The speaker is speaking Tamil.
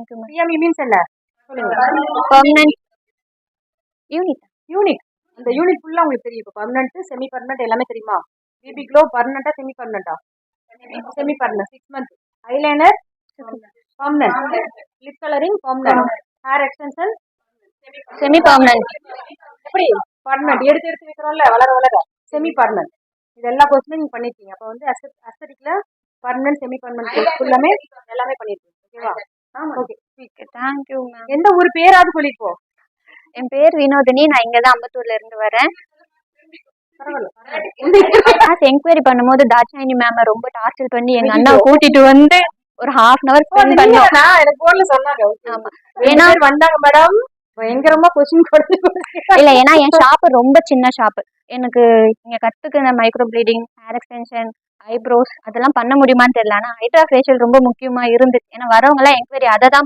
Thank you ma'am. பிஎம்இ மீன்ஸ் என்ன சொல்லுங்க. Permanent unit. யூனிட். அந்த யூனிட் ஃபுல்லா உங்களுக்கு தெரியும். இப்போ பர்மனன்ட், செமி பர்மனன்ட் எல்லாமே தெரியுமா? பிபி க்ளோ பர்மனண்டா செமி பர்மனண்டா? Semi permanent 6 month. Eyeliner permanent. Lip colouring permanent. Hair extension semi permanent. எப்படி பர்மனன்ட் எடுத்து எடுத்து வைக்கிறோம்ல வளர வளர செமி பர்மனன்ட். இது எல்லா கோர்ஸுமே நீங்க பண்ணிருக்கீங்க. அப்போ வந்து அஸ்தட்டிக்ல பர்மனன்ட் செமி பர்மனன்ட் கோர்ஸ் ஃபுல்லாமே எல்லாமே பண்ணிருக்கீங்க. ஓகேவா? ஓகே. Thank you ma'am. எந்த ஊர் பேராவது சொல்லிப்போ. என் பேர் வினோதினி. நான் இங்க தான் அம்பத்தூர்ல இருந்து வரேன். என்கொயரி பண்ணும்போது தாட்சாயினி மேம் ரொம்ப டார்ச்சர் பண்ணி எங்க அண்ணா கூட்டிட்டு வந்து ஒரு ஹாஃப் அன் அவர் ஸ்பெண்ட் பண்ணோம். எனக்கு போன்ல சொன்னாங்க. ஆமா, ஏன்னா வந்தாங்க மேடம் பயங்கரமா கொஸ்டின் இல்ல, ஏன்னா என் ஷாப் ரொம்ப சின்ன ஷாப். எனக்கு இங்க கத்துக்கிற micro bleeding, hair extension, eyebrows அதெல்லாம் பண்ண முடியுமான்னு தெரியல. ஆனா ஹைட்ரா ஃபேஷியல் ரொம்ப முக்கியமா இருந்துச்சு. ஏன்னா வரவங்க எல்லாம் என்கொயரி அதை தான்